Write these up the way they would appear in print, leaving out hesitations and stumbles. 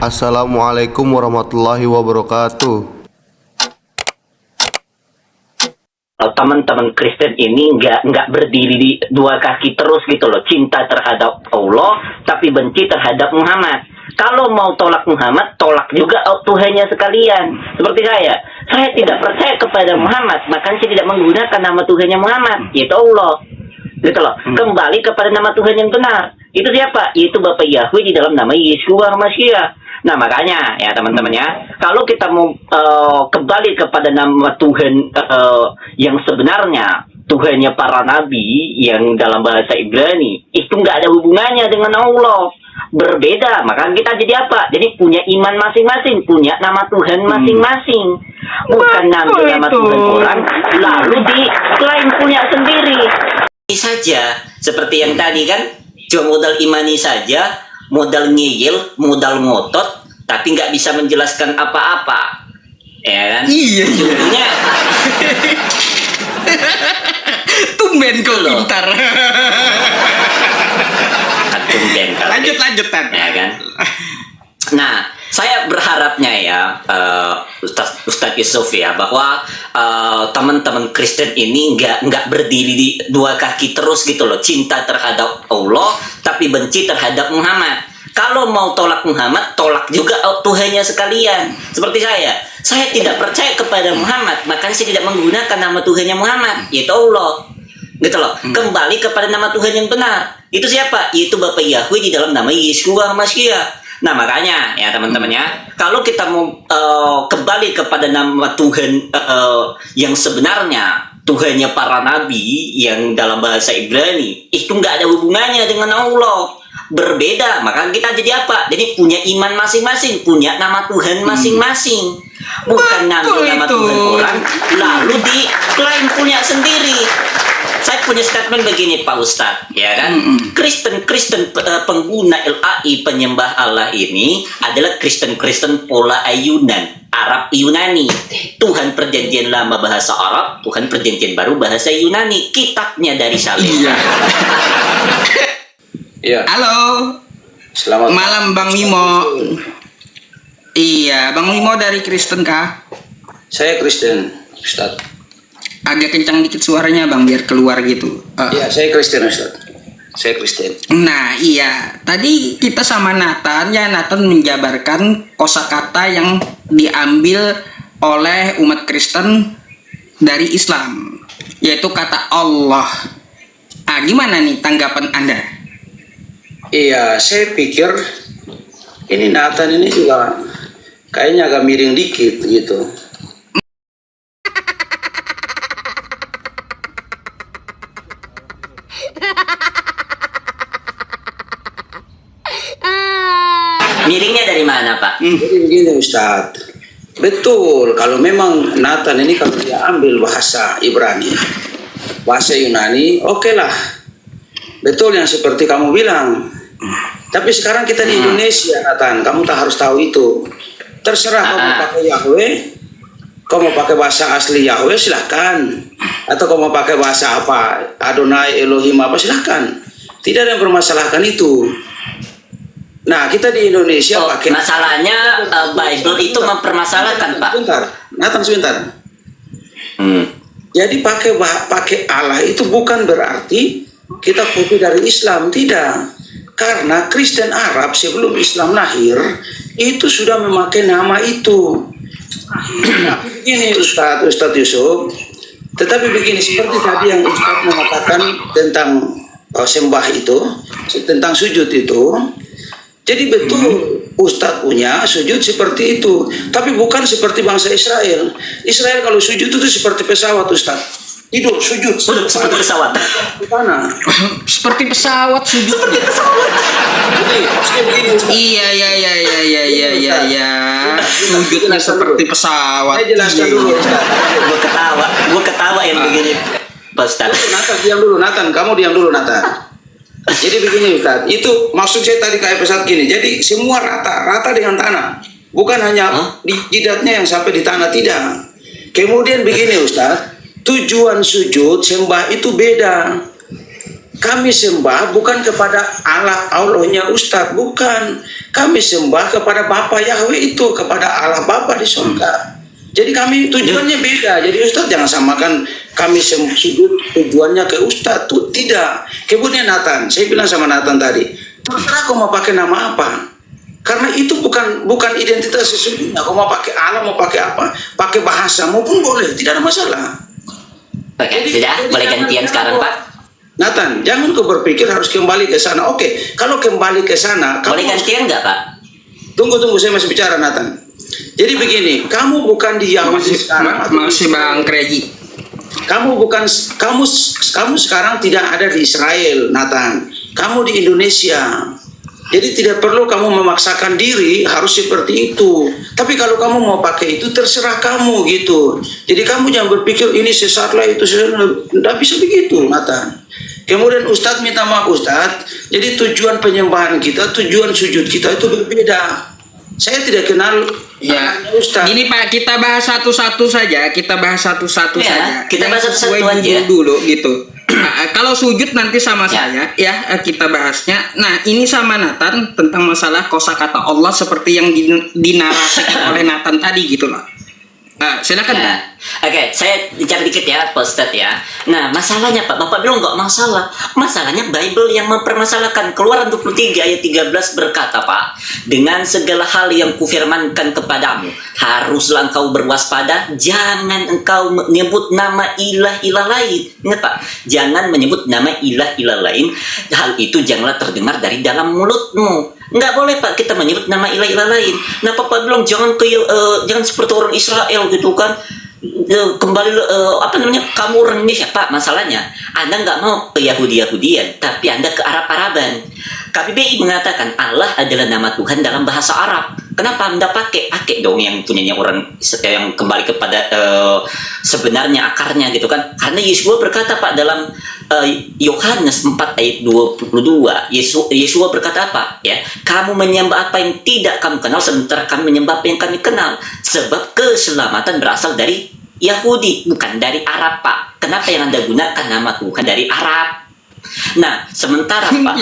Assalamualaikum warahmatullahi wabarakatuh. Teman-teman Kristen ini nggak berdiri di dua kaki terus gitu loh, cinta terhadap Allah tapi benci terhadap Muhammad. Kalau mau tolak Muhammad, tolak juga Tuhannya sekalian. Seperti saya tidak percaya kepada Muhammad, maka saya tidak menggunakan nama Tuhannya Muhammad, yaitu Allah. Gitu loh. Kembali kepada nama Tuhan yang benar. Itu siapa? Itu Bapak Yahweh di dalam nama Yeshua Mashiach. Nah makanya ya teman-teman ya, kalau kita mau kembali kepada nama Tuhan yang sebenarnya, Tuhannya para nabi yang dalam bahasa Ibrani, itu nggak ada hubungannya dengan Allah. Berbeda, maka kita jadi apa? Jadi punya iman masing-masing, punya nama Tuhan masing-masing. Bukan ngambil nama Tuhan orang, lalu diklaim punya sendiri. Ini saja, seperti yang tadi kan, cuma modal imani saja, modal ngeyel, modal ngotot, tapi nggak bisa menjelaskan apa-apa, ya kan? Iya. Ujungnya, tumben kau pintar. tumben kali. Lanjut Tan. Ya kan? Nah, saya berharapnya ya, Ustadz Yusuf ya, bahwa teman-teman Kristen ini nggak berdiri di dua kaki terus gitu loh, cinta terhadap Allah tapi benci terhadap Muhammad. Kalau mau tolak Muhammad, tolak juga Tuhannya sekalian. Seperti saya tidak percaya kepada Muhammad, maka saya tidak menggunakan nama Tuhannya Muhammad, yaitu Allah. Gitu loh. Kembali kepada nama Tuhan yang benar. Itu siapa? Itu Bapak Yahweh di dalam nama Yeshua Mashiach. Nah makanya ya teman-teman ya, kalau kita mau kembali kepada nama Tuhan yang sebenarnya, Tuhannya para nabi yang dalam bahasa Ibrani, itu nggak ada hubungannya dengan Allah. Berbeda, maka kita jadi apa? Jadi punya iman masing-masing, punya nama Tuhan masing-masing. Bukan ngambil nama Tuhan orang, lalu diklaim punya sendiri. Saya punya statement begini Pak Ustadz, ya kan? Kristen pengguna LAI penyembah Allah ini adalah Kristen pola Yunan, Arab Yunani. Tuhan perjanjian lama bahasa Arab, Tuhan perjanjian baru bahasa Yunani. Kitabnya dari Saleh. Iya. Halo. Selamat malam Bang Mimo. Iya, Bang Mimo dari Kristen kah? Saya Kristen, Ustaz. Agak kencang dikit suaranya Bang biar keluar gitu. Iya, saya Kristen, Ustaz. Saya Kristen. Nah, iya. Tadi kita sama Nathan ya, Nathan menjabarkan kosakata yang diambil oleh umat Kristen dari Islam, yaitu kata Allah. Gimana nih tanggapan Anda? Iya, saya pikir ini Nathan ini juga kayaknya agak miring dikit gitu. Miringnya dari mana Pak? Jadi begini Ustaz, betul kalau memang Nathan ini kalau dia ambil bahasa Ibrani, bahasa Yunani, oke lah. Betul yang seperti kamu bilang. Tapi sekarang kita di Indonesia, Nathan, kamu tak harus tahu itu. Terserah kamu mau pakai Yahweh, kamu mau pakai bahasa asli Yahweh silahkan, atau kamu mau pakai bahasa apa, Adonai Elohim apa silahkan. Tidak ada yang permasalahkan itu. Nah, kita di Indonesia pakai. Masalahnya Bible itu mempermasalahkan Pak. Sebentar, Nathan sebentar. Jadi pakai Allah itu bukan berarti kita kopi dari Islam, tidak. Karena Kristen Arab sebelum Islam lahir itu sudah memakai nama itu. Nah, begini Ustadz Yusuf. Tetapi begini, seperti tadi yang Ustadz mengatakan tentang sembah itu, tentang sujud itu. Jadi betul Ustadz punya sujud seperti itu, tapi bukan seperti bangsa Israel. Israel kalau sujud itu seperti pesawat Ustadz. Tidur, sujud. Seperti pesawat. Di mana? Seperti pesawat sujud. Seperti pesawat. Jadi, maksudnya begini Ustadz. Iya. Sujudnya seperti pesawat. Saya jelaskan dulu Ustadz. Gue ketawa yang begini Pak Ustadz. Nathan, diam dulu Nathan. Kamu diam dulu Nathan. Jadi begini Ustadz, itu maksud saya tadi kayak pesawat gini. Jadi semua rata dengan tanah. Bukan hanya di jidatnya yang sampai di tanah, tidak. Kemudian begini Ustadz, tujuan sujud sembah itu beda. kami sembah bukan kepada Allahnya Ustadz, bukan. Kami sembah kepada Bapa Yahweh itu, kepada Allah Bapa di surga. Jadi kami tujuannya beda. Jadi Ustadz jangan samakan kami sujud tujuannya ke Ustadz tuh, tidak. Kemudian Nathan, saya bilang sama Nathan tadi, terserah kau mau pakai nama apa. Karena itu bukan identitas sesungguhnya. Kau mau pakai Allah, mau pakai apa, pakai bahasa maupun boleh, tidak ada masalah. Oke, sudah boleh gantian sekarang, Pak. Nathan, jangan kau berpikir harus kembali ke sana. Oke, kalau kembali ke sana, Boleh gantian nggak, Pak? Tunggu, saya masih bicara, Nathan. Jadi begini, kamu bukan di Yahudi sekarang. Masih Bang Kreji. Kamu sekarang tidak ada di Israel, Nathan. Kamu di Indonesia. Jadi tidak perlu kamu memaksakan diri harus seperti itu. Tapi kalau kamu mau pakai itu terserah kamu gitu. Jadi kamu jangan berpikir ini sesat lah, itu sesat. Tidak bisa begitu, Nathan. Kemudian Ustadz minta maaf Ustadz. Jadi tujuan penyembahan kita, tujuan sujud kita itu berbeda. Saya tidak kenal Ya, Ustadz. ini Pak, kita bahas satu-satu saja. Kita bahas satu-satu Ya, saja. kita bahas Yang satu-satu sesuai aja. dulu gitu. Kalau sujud nanti sama Ya. saya, ya kita bahasnya. Nah, ini sama Nathan tentang masalah kosakata Allah seperti yang dinarasikan oleh Nathan tadi gitu loh. Silakan Pak. Nah, oke, saya bicara dikit ya, Pak Ustadz ya. Nah, masalahnya Pak, Bapak bilang nggak masalah. Masalahnya Bible yang mempermasalahkan. Keluaran 23 ayat 13 berkata, Pak, dengan segala hal yang kufirmankan kepadamu, haruslah engkau berwaspada, jangan engkau menyebut nama ilah-ilah lain. Ingat Pak, jangan menyebut nama ilah-ilah lain. Hal itu janganlah terdengar dari dalam mulutmu. Nggak boleh Pak kita menyebut nama ilah-ilah lain. Nah Papa bilang jangan seperti orang Israel gitu kan. Kembali kamu orang Indonesia Pak. Masalahnya Anda nggak mau ke Yahudi-Yahudian, tapi Anda ke Arab-Araban. KBBI mengatakan Allah adalah nama Tuhan dalam bahasa Arab. Kenapa Anda pakai dong yang punyanya orang yang kembali kepada sebenarnya akarnya gitu kan? Karena Yesus berkata Pak dalam Yohanes 4 ayat 22, Yesus berkata apa? Ya, kamu menyembah apa yang tidak kamu kenal, sementara kami menyembah apa yang kami kenal. Sebab keselamatan berasal dari Yahudi, bukan dari Arab Pak. Kenapa yang Anda gunakan nama Tuhan dari Arab? Nah, sementara Pak,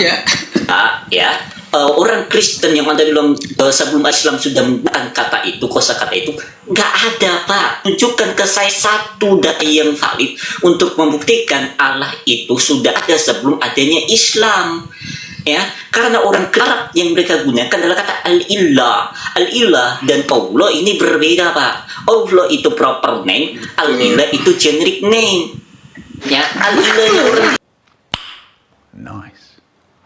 orang Kristen yang Anda bilang sebelum Islam sudah menggunakan kata itu, kosakata itu, nggak ada Pak. Tunjukkan ke saya satu data yang valid untuk membuktikan Allah itu sudah ada sebelum adanya Islam. Ya, karena orang Arab yang mereka gunakan adalah kata al-ilah dan Allah ini berbeda Pak. Allah itu proper name, al-ilah itu generic name. Ya, al-ilahnya orang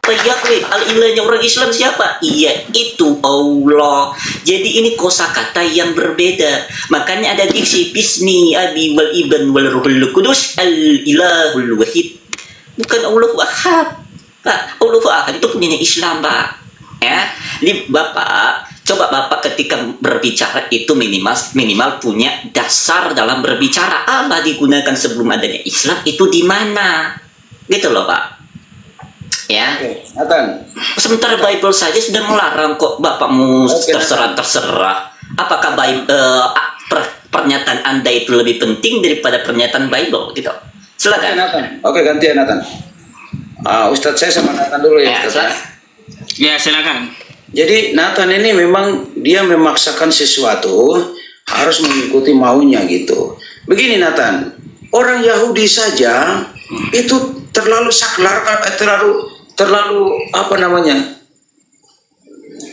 Yahweh, al-ilahnya orang Islam siapa? Iya, itu Allah. Jadi ini kosakata yang berbeda. Makanya ada diksi Bismi Abi wal Ibn wal Ruhul Kudus al-ilahul wahid. Bukan Allahu Ahad. Pak, Allahu Ahad itu punyanya Islam, Pak. Ya, ini Bapak, coba Bapak ketika berbicara itu minimal punya dasar dalam berbicara. Allah digunakan sebelum adanya Islam itu di mana? Gitu loh, Pak. Ya, Nathan. sementara Bible saja sudah melarang kok Bapakmu terserah. Apakah pernyataan Anda itu lebih penting daripada pernyataan Bible gitu? Silakan. Nathan. Oke, gantian Nathan. Ustadz saya sama Nathan dulu ya. Ya, silakan. Jadi Nathan ini memang dia memaksakan sesuatu harus mengikuti maunya gitu. Begini Nathan, orang Yahudi saja itu terlalu saklar, terlalu apa namanya?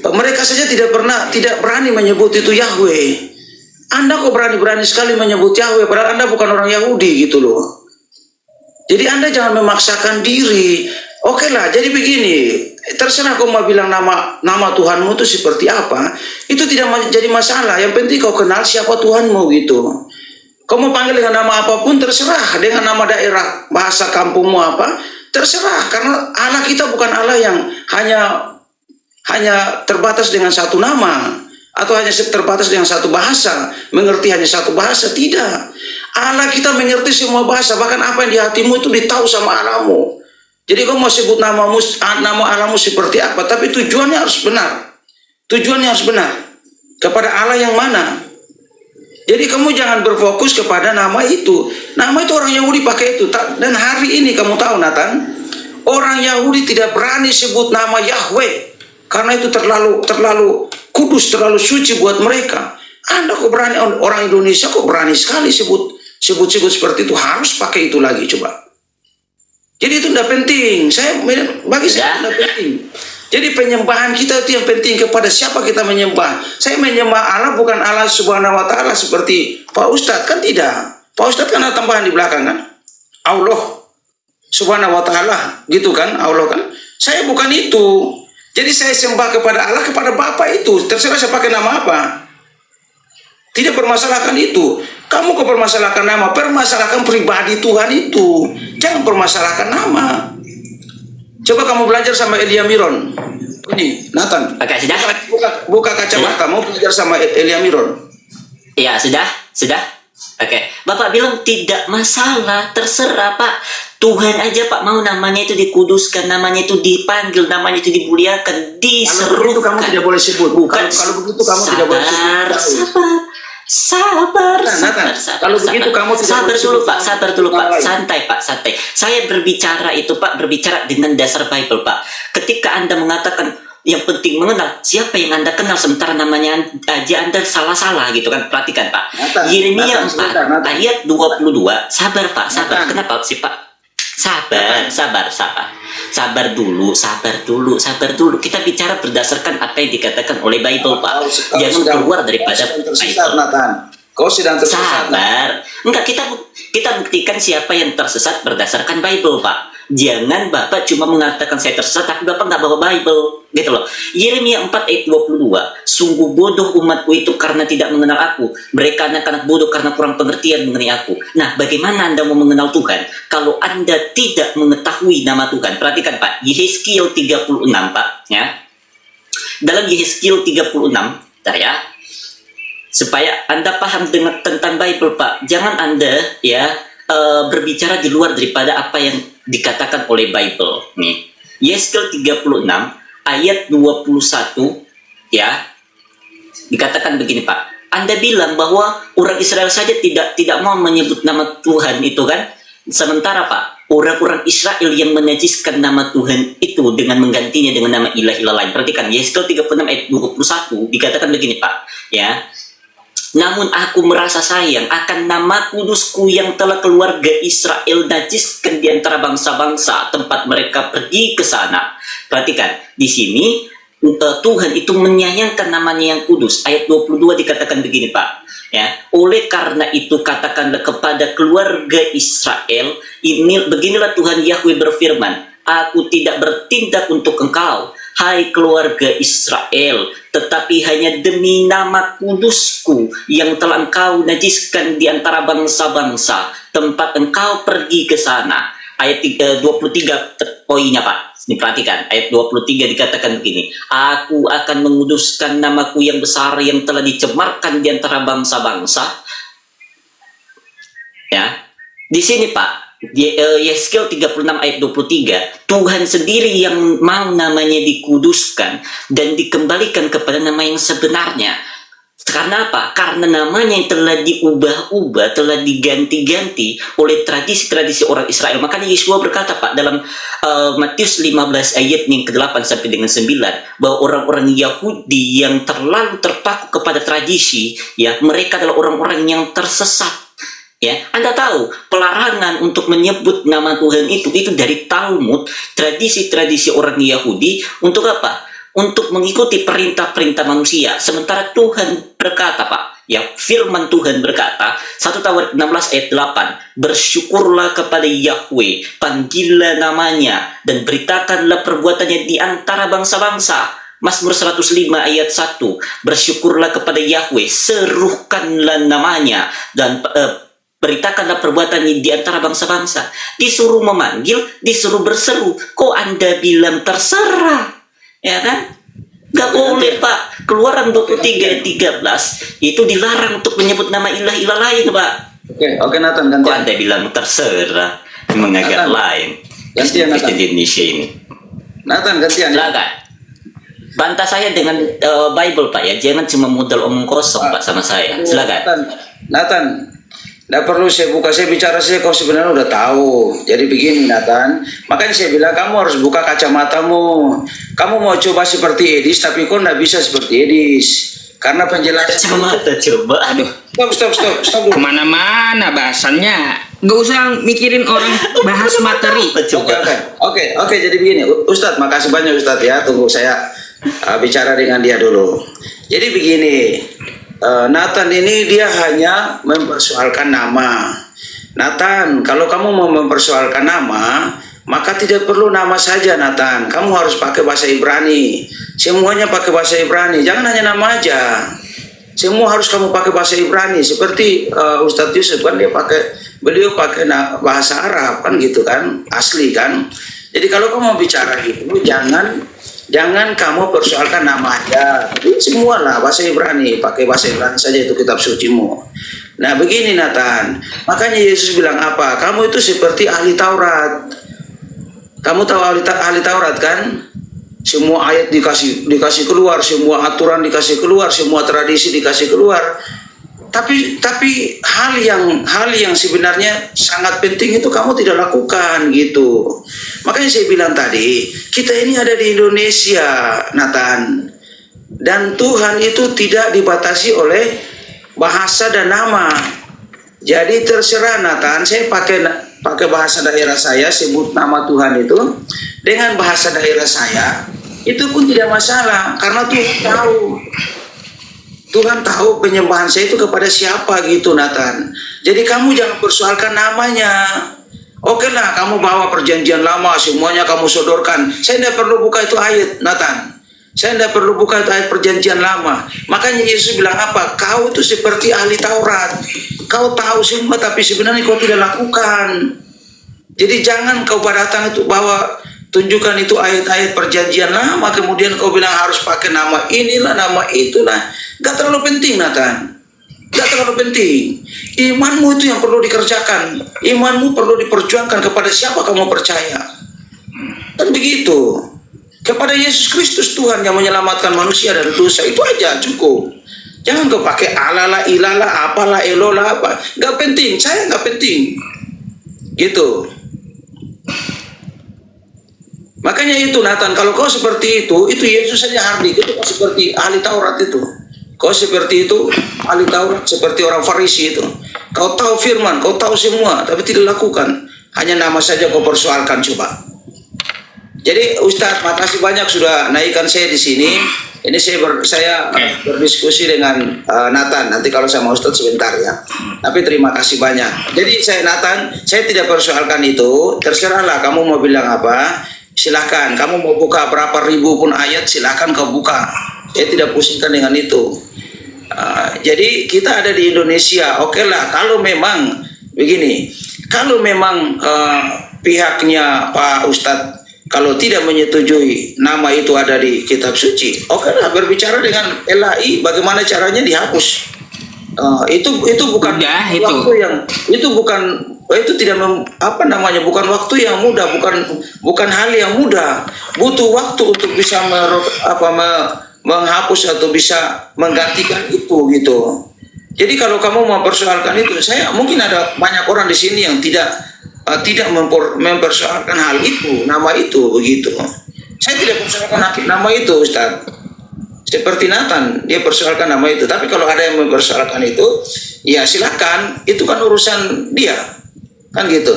Mereka saja tidak berani menyebut itu Yahweh. Anda kok berani sekali menyebut Yahweh padahal Anda bukan orang Yahudi gitu loh. Jadi Anda jangan memaksakan diri. Oke lah, jadi begini, terserah kau mau bilang nama Tuhanmu itu seperti apa, itu tidak jadi masalah. Yang penting kau kenal siapa Tuhanmu gitu. Kau mau panggil dengan nama apapun terserah, dengan nama daerah, bahasa kampungmu apa, terserah. Karena Allah kita bukan Allah yang hanya terbatas dengan satu nama atau hanya terbatas dengan satu bahasa, mengerti hanya satu bahasa, tidak. Allah kita mengerti semua bahasa, bahkan apa yang di hatimu itu ditahu sama Allahmu. Jadi kau mau sebut nama Allahmu seperti apa, tapi tujuannya harus benar. Tujuannya harus benar kepada Allah yang mana. Jadi kamu jangan berfokus kepada nama itu. Nama itu orang Yahudi pakai itu. Dan hari ini kamu tahu Nathan, Orang Yahudi tidak berani sebut nama Yahweh karena itu terlalu kudus, terlalu suci buat mereka. Anda kok berani, orang Indonesia kok berani sekali sebut seperti itu, harus pakai itu lagi coba. Jadi itu tidak penting. Bagi saya tidak penting. Jadi penyembahan kita itu yang penting, kepada siapa kita menyembah. Saya menyembah Allah bukan Allah Subhanahu wa taala seperti Pak Ustadz, kan tidak. Pak Ustadz kan ada tambahan di belakang kan. Allah Subhanahu wa taala gitu kan, Allah kan. Saya bukan itu. Jadi saya sembah kepada Allah, kepada Bapa itu. Terserah saya pakai nama apa. Tidak permasalahkan itu. Kamu kok permasalahkan nama? Permasalahkan pribadi Tuhan itu. Jangan permasalahkan nama. Coba kamu belajar sama Elia Miron. Ini, Nathan. Oke, sudah. Buka kacamata. Mau belajar sama Elia Miron. Iya, sudah. Oke, Bapak bilang tidak masalah, terserah Pak. Tuhan aja Pak mau namanya itu dikuduskan, namanya itu dipanggil, namanya itu dimuliakan, diserukan. Kalau begitu kamu tidak boleh sebut. Bukan. Kalau begitu kamu tidak boleh sebut. Sabar. Kalau begitu kamu tidak sabar boleh dulu sebut Pak, sabar dulu Pak. lain. Santai Pak, santai. Saya berbicara itu Pak, berbicara dengan dasar Bible Pak. Ketika Anda mengatakan yang penting mengenal siapa yang Anda kenal, sementara namanya aja Anda salah-salah gitu kan. Perhatikan Pak. Yeremia 4 ayat 22. Sabar Pak, sabar. Kenapa sih Pak? Sabar dulu. Kita bicara berdasarkan apa yang dikatakan oleh Bible Pak. Jangan keluar daripada Bible. Kau sedang tersesat. Sabar. Enggak, kita buktikan siapa yang tersesat berdasarkan Bible Pak. Jangan Bapak cuma mengatakan saya tersesat tapi Bapak nggak bawa Bible gitu loh. Yeremia 4 ayat 22. Sungguh bodoh umatku itu karena tidak mengenal aku. Mereka anak-anak bodoh karena kurang pengertian mengenai aku. Nah, bagaimana Anda mau mengenal Tuhan kalau Anda tidak mengetahui nama Tuhan? Perhatikan Pak, Yehezkiel 36 Pak ya. Dalam Yehezkiel 36, bentar ya. Supaya Anda paham tentang Bible Pak. Jangan Anda ya berbicara di luar daripada apa yang dikatakan oleh Bible nih. Yehezkiel 36 ayat 21 ya. Dikatakan begini Pak. Anda bilang bahwa orang Israel saja tidak mau menyebut nama Tuhan itu kan. Sementara Pak, orang-orang Israel yang menajiskan nama Tuhan itu dengan menggantinya dengan nama ilah-ilah lain. Perhatikan Yehezkiel 36 ayat 21 dikatakan begini Pak ya. Namun aku merasa sayang akan nama kudusku yang telah keluarga Israel najiskan di antara bangsa-bangsa tempat mereka pergi ke sana. Perhatikan, di sini Tuhan itu menyayangkan namanya yang kudus. Ayat 22 dikatakan begini Pak. Ya, oleh karena itu katakanlah kepada keluarga Israel, beginilah Tuhan Yahweh berfirman, aku tidak bertindak untuk engkau, hai keluarga Israel, tetapi hanya demi nama kudusku yang telah engkau najiskan di antara bangsa-bangsa tempat engkau pergi ke sana. Ayat 23 poinnya Pak. Ini perhatikan, ayat 23 dikatakan begini, aku akan menguduskan namaku yang besar yang telah dicemarkan di antara bangsa-bangsa. Ya, di sini Pak, Yehezkiel 36 ayat 23, Tuhan sendiri yang mau namanya dikuduskan dan dikembalikan kepada nama yang sebenarnya. Karena apa? Karena namanya yang telah diubah-ubah, telah diganti-ganti oleh tradisi-tradisi orang Israel. Makanya Yeshua berkata Pak dalam Matius 15 ayat yang ke-8 sampai dengan 9, bahwa orang-orang Yahudi yang terlalu terpaku kepada tradisi, ya, mereka adalah orang-orang yang tersesat. Ya, Anda tahu pelarangan untuk menyebut nama Tuhan itu dari Talmud, tradisi-tradisi orang Yahudi untuk apa? Untuk mengikuti perintah-perintah manusia. Sementara Tuhan berkata Pak, ya, firman Tuhan berkata 1 Tawarik 16 ayat 8, bersyukurlah kepada Yahweh, panggillah namanya dan beritakanlah perbuatannya di antara bangsa-bangsa. Mazmur 105 ayat 1, bersyukurlah kepada Yahweh, serukanlah namanya dan beritakanlah perbuatannya di antara bangsa-bangsa. Disuruh memanggil, disuruh berseru. Kok Anda bilang terserah? Ya kan? Gak boleh Pak. Keluaran 23 ayat 13 itu dilarang untuk menyebut nama ilah-ilah lain Pak. Oke Nathan, gantian. Kok Anda bilang terserah? Mengagak lain. Gantian Nathan. Kristen di Indonesia ini. Nathan, gantian. Silakan. Bantah saya dengan Bible Pak ya. Jangan cuma modal omong kosong Pak sama saya. Silakan. Nathan, Tidak perlu saya buka, saya bicara saja kau sebenarnya udah tahu. Jadi begini Nathan, makanya saya bilang kamu harus buka kacamatamu. Kamu mau coba seperti Edis, tapi kau tidak bisa seperti Edis. Karena penjelasan... Kacamata coba. Aduh, Stop. kemana-mana bahasannya. Gak usah mikirin orang bahas materi. Coba. Oke, jadi begini. Ustadz, makasih banyak Ustadz ya. Tunggu saya bicara dengan dia dulu. Jadi begini. Nathan ini dia hanya mempersoalkan nama. Nathan, kalau kamu mau mempersoalkan nama, maka tidak perlu nama saja Nathan. Kamu harus pakai bahasa Ibrani. Semuanya pakai bahasa Ibrani. Jangan hanya nama aja. Semua harus kamu pakai bahasa Ibrani. Seperti Ustadz Yusuf kan beliau pakai bahasa Arab kan gitu kan, asli kan. Jadi kalau kamu mau bicara gitu, jangan kamu persoalkan nama aja. Semua lah bahasa Ibrani, pakai bahasa Ibrani saja itu kitab sucimu. Nah begini Nathan, makanya Yesus bilang apa? Kamu itu seperti ahli Taurat. Kamu tahu ahli Taurat kan? Semua ayat dikasih keluar, semua aturan dikasih keluar, semua tradisi dikasih keluar. Tapi hal yang sebenarnya sangat penting itu kamu tidak lakukan gitu. Makanya saya bilang tadi, kita ini ada di Indonesia, Nathan. Dan Tuhan itu tidak dibatasi oleh bahasa dan nama. Jadi terserah Nathan, saya pakai bahasa daerah saya, sebut nama Tuhan itu dengan bahasa daerah saya, itu pun tidak masalah karena Tuhan tahu penyembahan saya itu kepada siapa gitu Nathan. Jadi kamu jangan persoalkan namanya. Oke lah, kamu bawa perjanjian lama semuanya kamu sodorkan. Saya tidak perlu buka itu ayat Nathan. Saya tidak perlu buka itu ayat perjanjian lama. Makanya Yesus bilang apa? Kau itu seperti ahli Taurat. Kau tahu semua tapi sebenarnya kau tidak lakukan. Jadi jangan kau datang itu bawa tunjukkan itu ayat-ayat perjanjian lama, kemudian kau bilang harus pakai nama inilah, nama itulah. Gak terlalu penting Nathan. Gak terlalu penting. Imanmu itu yang perlu dikerjakan. Imanmu perlu diperjuangkan kepada siapa kamu percaya. Dan begitu. Kepada Yesus Kristus Tuhan yang menyelamatkan manusia dari dosa. Itu aja cukup. Jangan kau pakai alala, ilala, apalah, elola, apa. Gak penting. Saya gak penting. Gitu. Makanya itu Nathan, kalau kau seperti itu Yesus saja hardik, itu kau seperti ahli Taurat itu. Kau seperti itu, ahli Taurat, seperti orang Farisi itu. Kau tahu firman, kau tahu semua, tapi tidak lakukan. Hanya nama saja kau persoalkan, coba. Jadi Ustadz, makasih banyak sudah naikkan saya di sini. Ini saya berdiskusi dengan Nathan. Nanti kalau sama Ustadz sebentar ya. Tapi terima kasih banyak. Jadi Nathan, saya tidak persoalkan itu. Terserahlah kamu mau bilang apa. Silahkan, kamu mau buka berapa ribu pun ayat, silahkan kau buka. Saya tidak pusingkan dengan itu. Jadi kita ada di Indonesia. Oke lah, kalau memang begini, kalau memang pihaknya Pak Ustadz kalau tidak menyetujui nama itu ada di kitab suci, oke lah, berbicara dengan LAI bagaimana caranya dihapus. Itu bukan waktu yang itu tidak bukan waktu yang mudah, bukan hal yang mudah. Butuh waktu untuk bisa menghapus atau bisa menggantikan itu gitu. Jadi kalau kamu mempersoalkan itu, mungkin ada banyak orang di sini yang tidak mempersoalkan hal itu, nama itu begitu. Saya tidak mempersoalkan nama itu, Ustaz. Seperti Nathan, dia persoalkan nama itu. Tapi kalau ada yang mempersoalkan itu, ya silakan. Itu kan urusan dia. Kan gitu.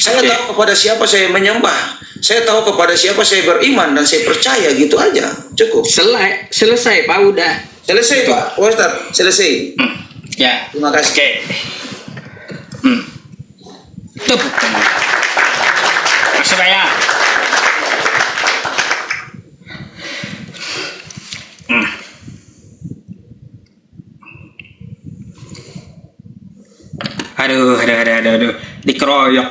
Saya tahu kepada siapa saya menyembah. Saya tahu kepada siapa saya beriman dan saya percaya, gitu aja. Cukup. Selesai Pak, udah. Selesai Pak, Ustaz. Selesai. Ya. Terima kasih. Tepuk tangan. Masih banyak. Aduh. Dikeroyok.